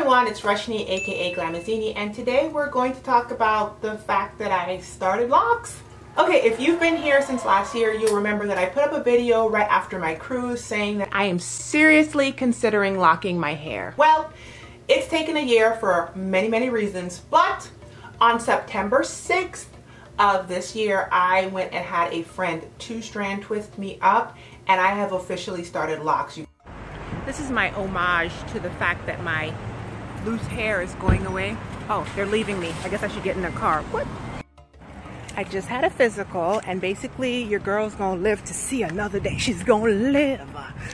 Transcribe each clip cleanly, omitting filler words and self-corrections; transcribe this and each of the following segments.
everyone, it's Rashni aka Glamazini, and today we're going to talk about the fact that I started Locs. Okay, if you've been here since last year, you'll remember that I put up a video right after my cruise saying that I am seriously considering locking my hair. Well, it's taken a year for many reasons, but on September 6th of this year, I went and had a friend two-strand twist me up, and I have officially started Locs. This is my homage to the fact that my loose hair is going away. Oh, they're leaving me. I guess I should get in their car. What? I just had a physical, and basically your girl's gonna live to see another day. She's gonna live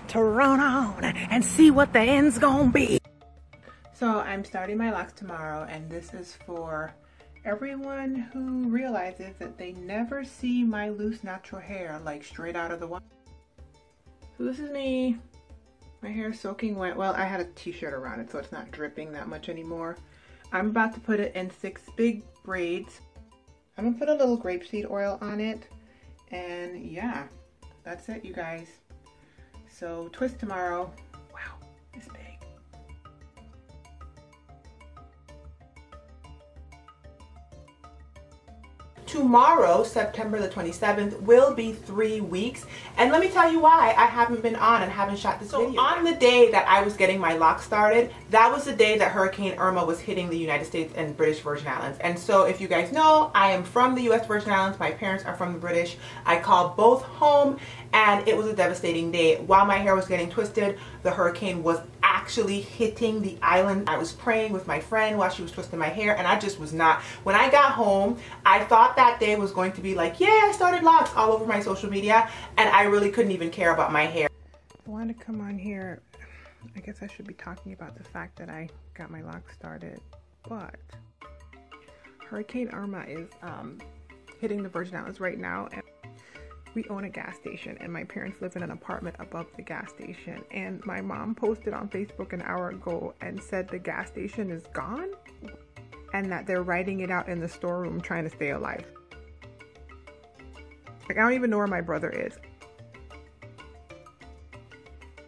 to run on and see what the end's gonna be. So I'm starting my Locs tomorrow, and this is for everyone who realizes that they never see my loose natural hair like straight out of the water. So this is me. My hair is soaking wet. Well, I had a t-shirt around it, so it's not dripping that much anymore. I'm about to put it in 6 big braids. I'm gonna put a little grapeseed oil on it, and yeah, that's it, you guys. So twist tomorrow. Wow, it's big. Tomorrow, September the 27th, will be 3 weeks, and let me tell you why I haven't been on and haven't shot this video. On the day that I was getting my Locs started, that was the day that Hurricane Irma was hitting the United States and British Virgin Islands. And so if you guys know, I am from the US Virgin Islands, my parents are from the British. I called both home, and it was a devastating day. While my hair was getting twisted, the hurricane was actually hitting the island. I was praying with my friend while she was twisting my hair, and I just was not. When I got home, I thought that day was going to be like, yeah, I started Locs all over my social media, and I really couldn't even care about my hair. I wanted to come on here. I guess I should be talking about the fact that I got my Locs started, but Hurricane Irma is hitting the Virgin Islands right now, and we own a gas station, and my parents live in an apartment above the gas station, and my mom posted on Facebook an hour ago and said the gas station is gone and that they're writing it out in the storeroom trying to stay alive. Like, I don't even know where my brother is.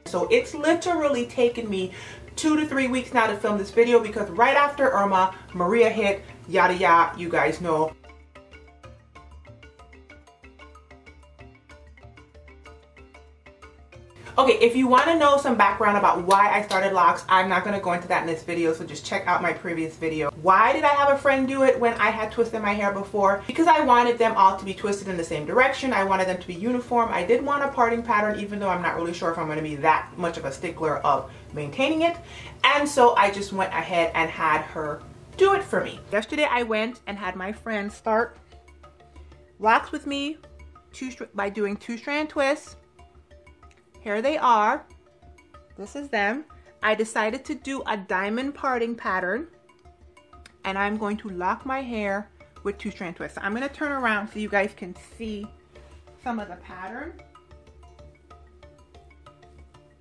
So it's literally taken me 2 to 3 weeks now to film this video, because right after Irma, Maria hit, yada yada, you guys know. Okay, if you want to know some background about why I started Locs, I'm not going to go into that in this video, so just check out my previous video. Why did I have a friend do it when I had twisted my hair before? Because I wanted them all to be twisted in the same direction. I wanted them to be uniform. I did want a parting pattern, even though I'm not really sure if I'm going to be that much of a stickler of maintaining it. And so I just went ahead and had her do it for me. Yesterday I went and had my friend start Locs with me by doing 2-strand twists. Here they are. This is them. I decided to do a diamond parting pattern, and I'm going to lock my hair with 2-strand twists. So I'm going to turn around so you guys can see some of the pattern.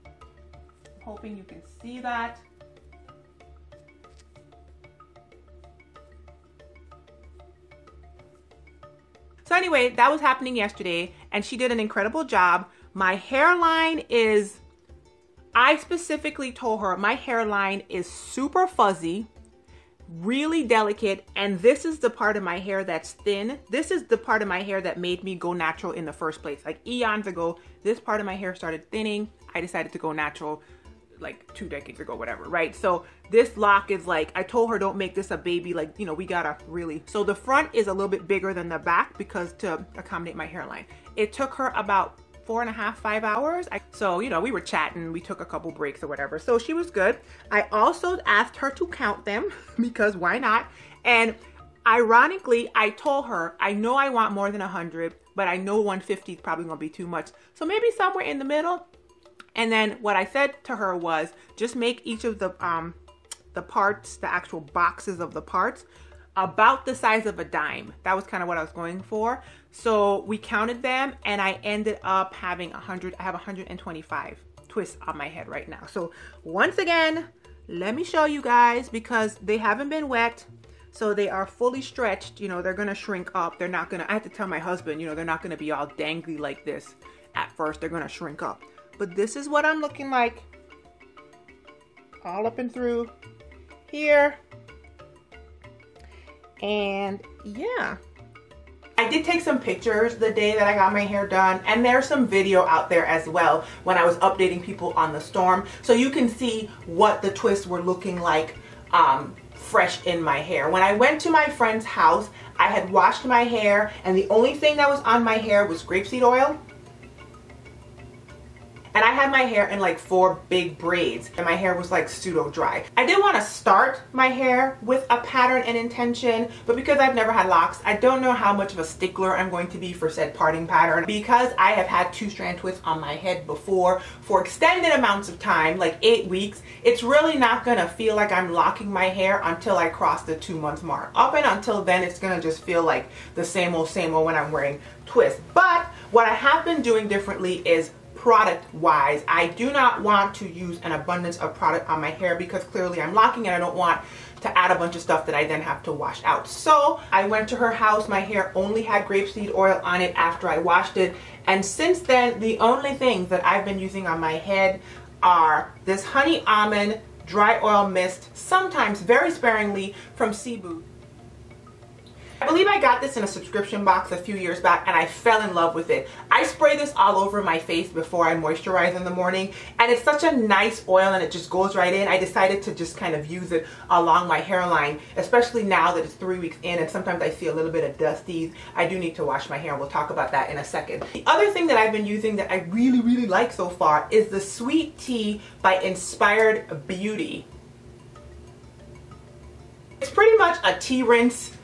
I'm hoping you can see that. So anyway, that was happening yesterday, and she did an incredible job. My hairline is, I specifically told her my hairline is super fuzzy, really delicate, and this is the part of my hair that's thin. This is the part of my hair that made me go natural in the first place. Like eons ago, this part of my hair started thinning. I decided to go natural like 2 decades ago, whatever, right? So this lock is like, I told her don't make this a baby, like, you know, we gotta really. So the front is a little bit bigger than the back because to accommodate my hairline. It took her about 4.5, 5 hours. So, you know, we were chatting, we took a couple breaks or whatever. So she was good. I also asked her to count them because why not? And ironically, I told her, I know I want more than 100, but I know 150 is probably gonna be too much. So maybe somewhere in the middle. And then what I said to her was just make each of the parts, the actual boxes of the parts, about the size of a dime. That was kind of what I was going for. So we counted them, and I ended up having 100. I have 125 twists on my head right now. So once again, let me show you guys, because they haven't been wet. So they are fully stretched. You know, they're going to shrink up. They're not going to, I have to tell my husband, you know, they're not going to be all dangly like this at first. They're going to shrink up. But this is what I'm looking like. All up and through. here. And yeah. I did take some pictures the day that I got my hair done, and there's some video out there as well when I was updating people on the storm, so you can see what the twists were looking like fresh in my hair. When I went to my friend's house, I had washed my hair, and the only thing that was on my hair was grapeseed oil. And I had my hair in like 4 big braids, and my hair was like pseudo dry. I did want to start my hair with a pattern and intention, but because I've never had locks, I don't know how much of a stickler I'm going to be for said parting pattern. Because I have had 2-strand twists on my head before for extended amounts of time, like 8 weeks, it's really not gonna feel like I'm locking my hair until I cross the 2-month mark. Up and until then, it's gonna just feel like the same old when I'm wearing twists. But what I have been doing differently is product wise. I do not want to use an abundance of product on my hair because clearly I'm locking, and I don't want to add a bunch of stuff that I then have to wash out. So I went to her house. My hair only had grapeseed oil on it after I washed it, and since then the only things that I've been using on my head are this honey almond dry oil mist, sometimes very sparingly, from Cebu. I believe I got this in a subscription box a few years back, and I fell in love with it. I spray this all over my face before I moisturize in the morning, and it's such a nice oil and it just goes right in. I decided to just kind of use it along my hairline, especially now that it's 3 weeks in and sometimes I see a little bit of dusties. I do need to wash my hair. We'll talk about that in a second. The other thing that I've been using that I really like so far is the Sweet Tea by Inspired Beauty. It's pretty much a tea rinse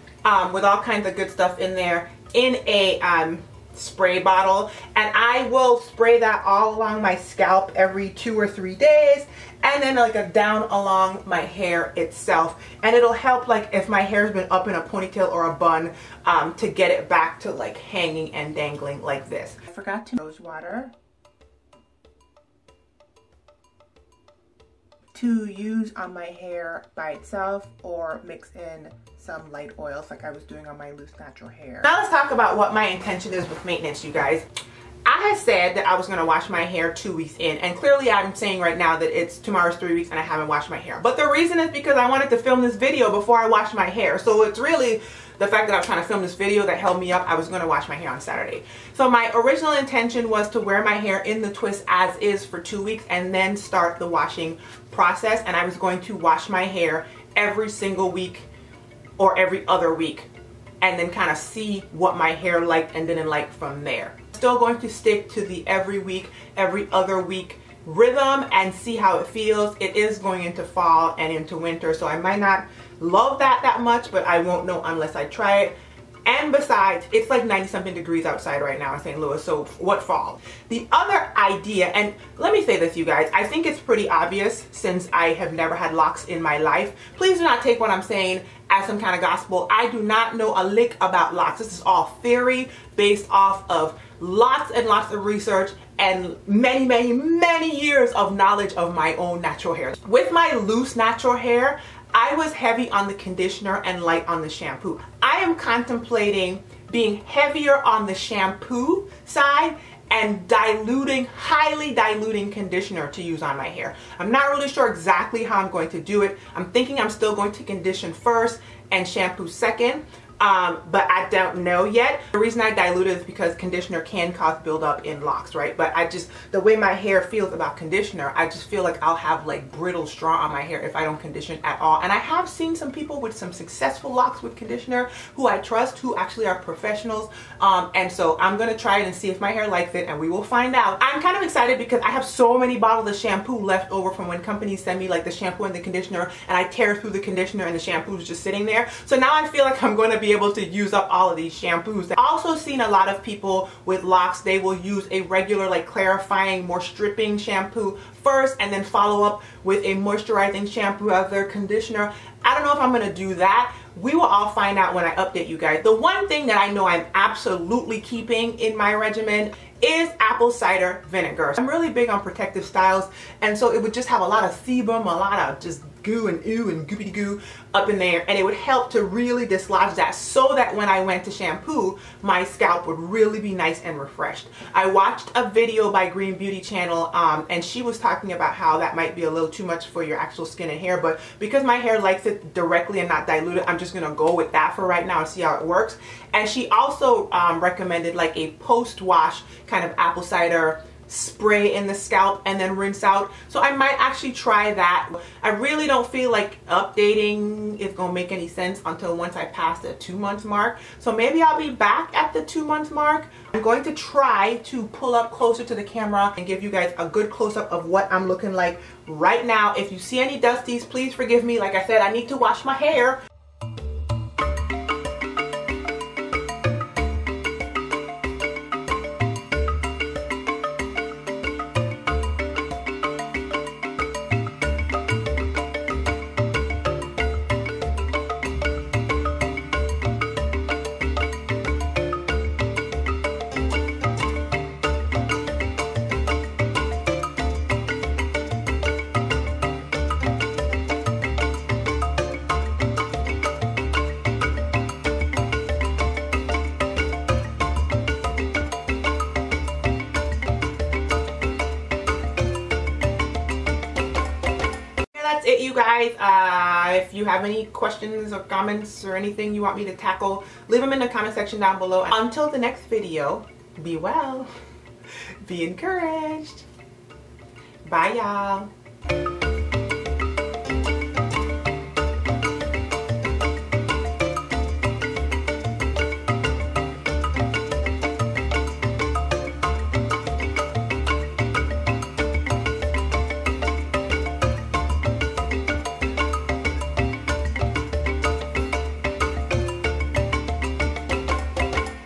with all kinds of good stuff in there in a spray bottle, and I will spray that all along my scalp every 2 or 3 days, and then like down along my hair itself, and it'll help like if my hair's been up in a ponytail or a bun to get it back to like hanging and dangling like this. I forgot to rose water to use on my hair by itself or mix in some light oils like I was doing on my loose natural hair. Now let's talk about what my intention is with maintenance, you guys. I had said that I was going to wash my hair 2 weeks in, and clearly I'm saying right now that tomorrow's 3 weeks and I haven't washed my hair. But the reason is because I wanted to film this video before I washed my hair. So it's really the fact that I was trying to film this video that held me up. I was going to wash my hair on Saturday. So my original intention was to wear my hair in the twist as is for 2 weeks and then start the washing process. And I was going to wash my hair every single week or every other week, and then kind of see what my hair liked and didn't like from there. Still going to stick to the every week, every other week rhythm and see how it feels. It is going into fall and into winter, so I might not love that much, but I won't know unless I try it. And besides, it's like 90-something degrees outside right now in St. Louis, so what fall? The other idea, and let me say this, you guys, I think it's pretty obvious since I have never had locks in my life. Please do not take what I'm saying as some kind of gospel. I do not know a lick about locks. This is all theory based off of lots and lots of research and many years of knowledge of my own natural hair. With my loose natural hair, I was heavy on the conditioner and light on the shampoo. I am contemplating being heavier on the shampoo side and highly diluting conditioner to use on my hair. I'm not really sure exactly how I'm going to do it. I'm thinking I'm still going to condition first and shampoo second. But I don't know yet. The reason I dilute it is because conditioner can cause buildup in locks, right? But the way my hair feels about conditioner, I just feel like I'll have like brittle straw on my hair if I don't condition at all. And I have seen some people with some successful locks with conditioner who I trust, who actually are professionals. And so I'm gonna try it and see if my hair likes it, and we will find out. I'm kind of excited because I have so many bottles of shampoo left over from when companies send me like the shampoo and the conditioner, and I tear through the conditioner and the shampoo is just sitting there. So now I feel like I'm going to be able to use up all of these shampoos. I've also seen a lot of people with locks, they will use a regular like clarifying, more stripping shampoo first and then follow up with a moisturizing shampoo as their conditioner. I don't know if I'm going to do that. We will all find out when I update you guys. The one thing that I know I'm absolutely keeping in my regimen is apple cider vinegar. I'm really big on protective styles, and so it would just have a lot of sebum, a lot of just goo and ooh and goopity goo up in there, and it would help to really dislodge that so that when I went to shampoo, my scalp would really be nice and refreshed. I watched a video by Green Beauty Channel and she was talking about how that might be a little too much for your actual skin and hair, but because my hair likes it directly and not diluted, I'm just gonna go with that for right now and see how it works. And she also recommended like a post-wash kind of apple cider spray in the scalp and then rinse out. So I might actually try that. I really don't feel like updating is gonna make any sense until once I pass the 2 months mark. So maybe I'll be back at the 2 months mark. I'm going to try to pull up closer to the camera and give you guys a good close-up of what I'm looking like right now. If you see any dusties, please forgive me. Like I said, I need to wash my hair. That's it, you guys. If you have any questions or comments or anything you want me to tackle, leave them in the comment section down below. Until the next video, be well, be encouraged. Bye, y'all.